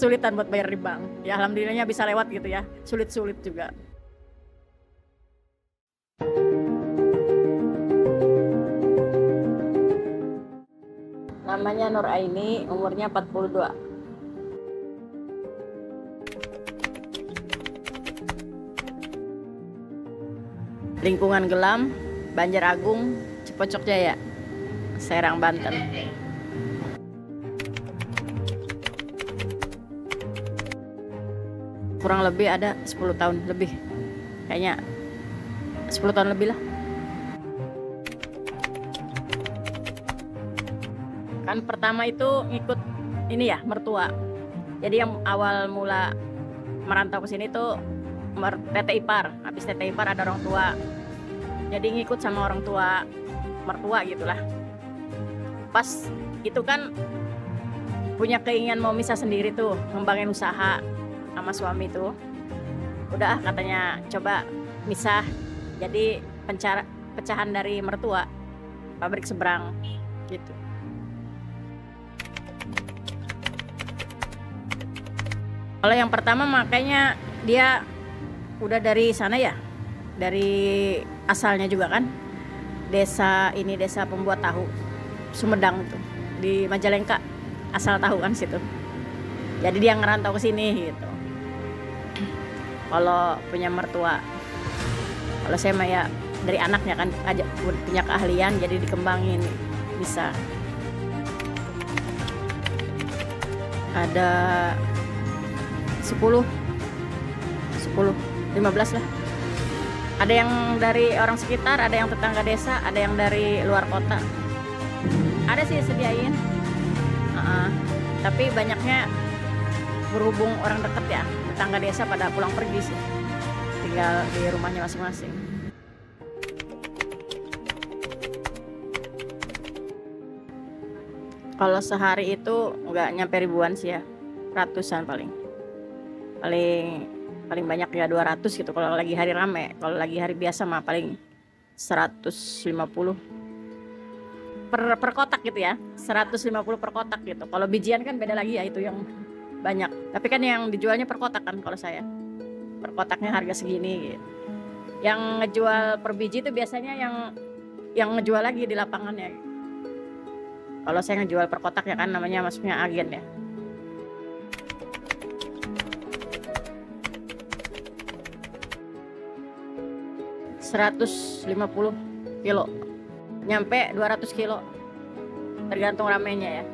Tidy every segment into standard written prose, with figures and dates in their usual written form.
kesulitan buat bayar di bank. Ya alhamdulillahnya bisa lewat gitu ya, sulit-sulit juga. Namanya Nur Aini, umurnya 42. Lingkungan Gelam, Banjaragung, Cipocok Jaya, Serang, Banten. Kurang lebih ada 10 tahun lebih. Kayaknya 10 tahun lebih lah. Kan pertama itu ngikut ini ya, mertua. Jadi yang awal mula merantau ke sini tuh tete ipar. Habis tete ipar ada orang tua. Jadi ngikut sama orang tua mertua gitulah. Pas itu kan punya keinginan mau misah sendiri tuh, ngembangin usaha sama suami tuh. Udah katanya coba misah. Jadi pecahan dari mertua, pabrik seberang gitu. Kalau yang pertama makanya dia udah dari sana ya, dari asalnya juga kan, desa pembuat tahu, Sumedang itu di Majalengka, asal tahu kan situ. Jadi dia ngerantau ke sini gitu. Kalau punya mertua, kalau saya mah ya dari anaknya kan aja punya keahlian, jadi dikembangin bisa. Ada 10, 15 lah. Ada yang dari orang sekitar, ada yang tetangga desa, ada yang dari luar kota. Ada sih sediain, tapi banyaknya berhubung orang deket ya, tetangga desa pada pulang pergi sih, tinggal di rumahnya masing-masing. Kalau sehari itu nggak nyampe ribuan sih ya, ratusan paling banyak ya 200 gitu kalau lagi hari rame. Kalau lagi hari biasa mah paling 150 per kotak gitu ya, 150 per kotak gitu. Kalau bijian kan beda lagi ya, itu yang banyak. Tapi kan yang dijualnya per kotak kan kalau saya. Per kotaknya harga segini gitu. Yang ngejual per biji itu biasanya yang ngejual lagi di lapangannya. Kalau saya ngejual per kotak ya kan namanya masuknya agen ya. $150 kilo, nyampe 200 kilo, tergantung ramenya ya.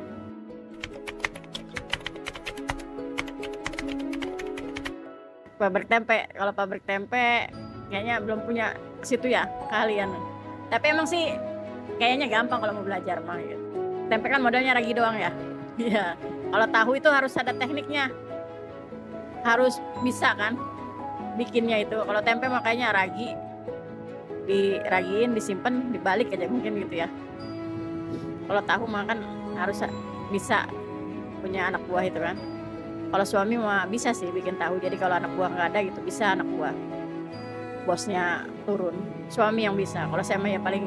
Pabrik tempe, kalau pabrik tempe kayaknya belum punya situ ya keahlian. Tapi emang sih kayaknya gampang kalau mau belajar mah gitu. Tempe kan modalnya ragi doang ya. Iya. Kalau tahu itu harus ada tekniknya, harus bisa kan bikinnya itu. Kalau tempe makanya ragi, diragiin, disimpan, dibalik aja mungkin gitu ya. Kalau tahu mah kan harus bisa punya anak buah itu kan. Kalau suami mah bisa sih bikin tahu. Jadi kalau anak buah nggak ada gitu bisa anak buah. Bosnya turun, suami yang bisa. Kalau saya mah ya paling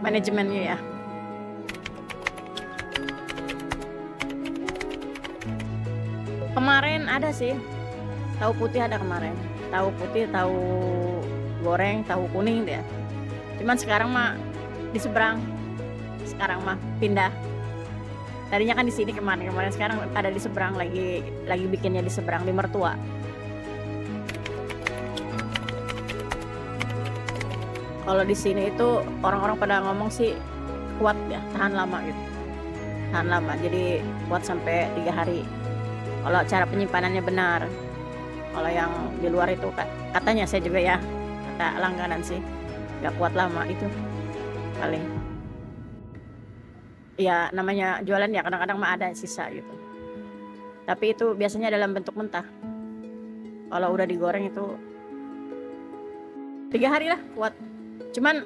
manajemennya ya. Kemarin ada sih, tahu putih ada kemarin. Tahu putih, tahu goreng, tahu kuning deh. Cuman sekarang mah di seberang. Sekarang mah pindah. Tadinya kan di sini kemarin sekarang ada di seberang, lagi bikinnya di seberang di mertua. Kalau di sini itu orang-orang pada ngomong sih kuat ya, tahan lama gitu. Tahan lama, jadi kuat sampai 3 hari. Kalau cara penyimpanannya benar. Kalau yang di luar itu katanya saya juga ya, kata langganan sih, nggak kuat lama itu paling. Ya namanya jualan ya kadang-kadang mah ada sisa gitu. Tapi itu biasanya dalam bentuk mentah. Kalau udah digoreng itu 3 hari lah kuat. Cuman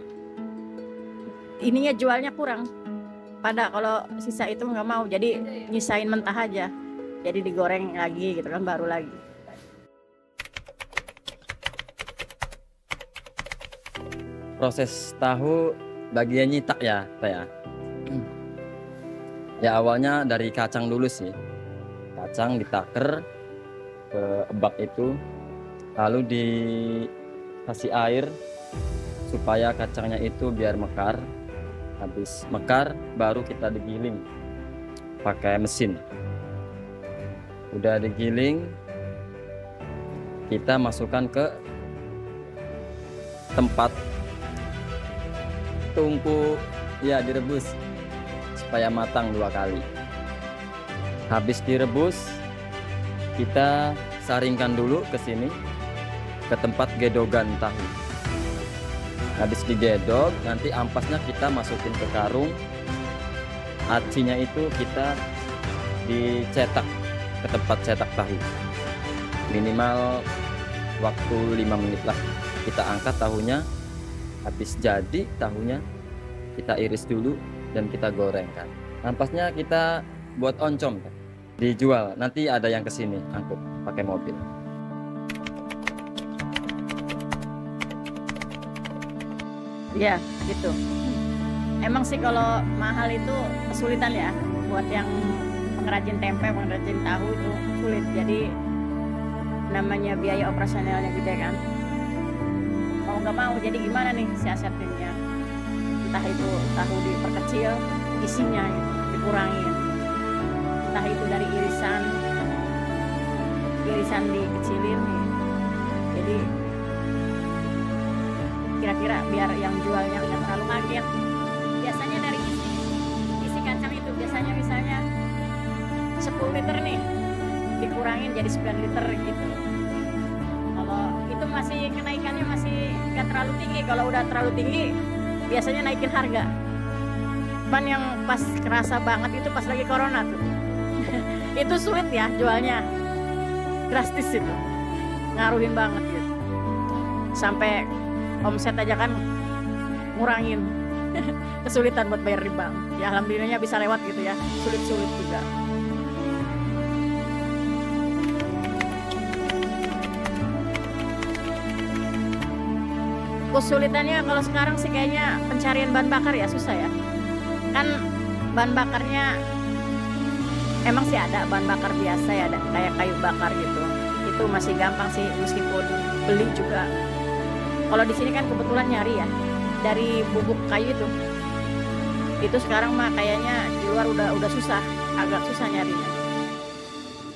ininya jualnya kurang. Pada kalau sisa itu nggak mau, jadi nyisain mentah aja. Jadi digoreng lagi gitu kan, baru lagi. Proses tahu bagian nyitak ya saya. Ya awalnya dari kacang dulu sih. kacang ditaker ke bak itu, lalu dikasih air supaya kacangnya itu biar mekar. Habis mekar baru kita digiling pakai mesin. Udah digiling, kita masukkan ke tempat tungku, ya direbus supaya matang 2 kali. Habis direbus, kita saringkan dulu ke sini, ke tempat gedogan tahu. Habis digedog, nanti ampasnya kita masukin ke karung. Acinya itu kita dicetak ke tempat cetak tahu. Minimal waktu 5 menit lah. Kita angkat tahunya. Habis jadi tahunya, kita iris dulu dan kita gorengkan. Ampasnya kita buat oncom, dijual. Nanti ada yang kesini angkut pakai mobil. Iya, gitu. Emang sih kalau mahal itu kesulitan ya, buat yang pengrajin tempe, pengrajin tahu itu sulit. Jadi namanya biaya operasionalnya gede kan. Mau nggak mau, jadi gimana nih siasatnya? Entah itu tahu diperkecil, isinya gitu, dikurangin. Entah itu dari irisan dikecilin nih. Jadi kira-kira biar yang jualnya nggak terlalu kaget. Biasanya dari isi kacang itu biasanya misalnya 10 liter nih, dikurangin jadi 9 liter gitu. Kalau itu masih kenaikannya masih nggak terlalu tinggi. Kalau udah terlalu tinggi biasanya naikin harga. Cuman yang pas kerasa banget itu pas lagi corona tuh. Itu sulit ya jualnya, drastis itu, ngaruhin banget gitu. Sampai omset aja kan ngurangin. Kesulitan buat bayar di bank. Ya alhamdulillahnya bisa lewat gitu ya. Sulit-sulit juga. Kesulitannya kalau sekarang sih kayaknya pencarian bahan bakar ya susah ya. Kan bahan bakarnya emang sih ada bahan bakar biasa ya, ada kayak kayu bakar gitu. Itu masih gampang sih meskipun beli juga. Kalau di sini kan kebetulan nyari ya dari bubuk kayu itu. Itu sekarang mah kayaknya di luar udah susah, agak susah nyarinya.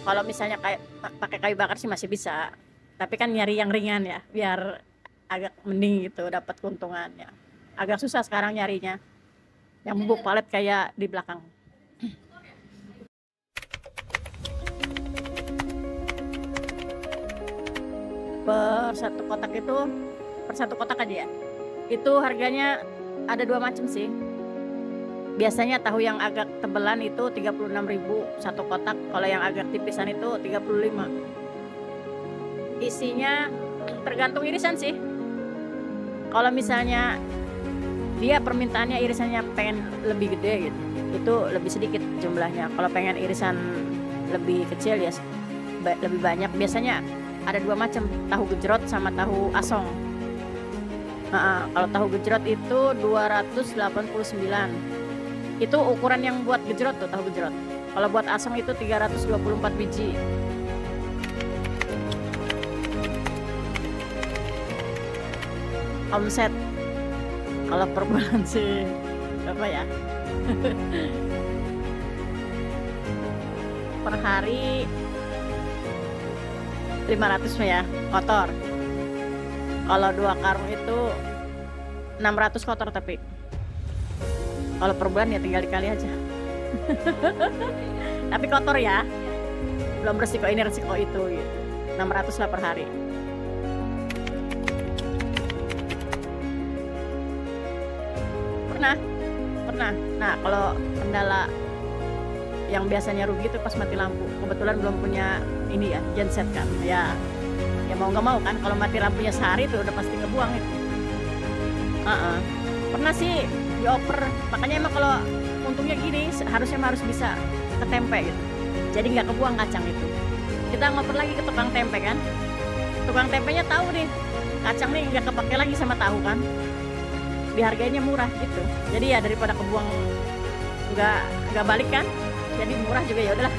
Kalau misalnya kayak pakai kayu bakar sih masih bisa. Tapi kan nyari yang ringan ya, biar agak mending gitu dapat keuntungannya. Agak susah sekarang nyarinya. Yang bubuk palet kayak di belakang. Per satu kotak aja ya. Itu harganya ada 2 macam sih. Biasanya tahu yang agak tebelan itu 36.000 satu kotak. Kalau yang agak tipisan itu 35. Isinya tergantung irisan sih. Kalau misalnya dia permintaannya irisannya pengen lebih gede gitu, itu lebih sedikit jumlahnya. Kalau pengen irisan lebih kecil ya lebih banyak. Biasanya ada 2 macam, tahu gejrot sama tahu asong. Kalau tahu gejrot itu 289. Itu ukuran yang buat gejrot tuh, tahu gejrot. Kalau buat asong itu 324 biji. Omset kalau per bulan sih berapa ya? Per hari 500 ya kotor. Kalau 2 karung itu 600 kotor, tapi kalau per bulan ya tinggal dikali aja. Tapi kotor ya, belum resiko ini resiko itu gitu. 600 lah per hari. Pernah. Nah, kalau kendala yang biasanya rugi itu pas mati lampu. Kebetulan belum punya ini ya, genset kan. Ya mau nggak mau kan, kalau mati lampunya sehari tuh udah pasti ngebuang itu. Pernah sih dioper. Makanya emang kalau untungnya gini, harusnya harus bisa ke tempe gitu. Jadi nggak kebuang kacang itu. Kita ngoper lagi ke tukang tempe kan. Tukang tempenya tahu nih, kacang nih nggak kepake lagi sama tahu kan. Dihargainya murah gitu. Jadi ya daripada kebuang nggak balik kan, jadi murah juga, ya udahlah.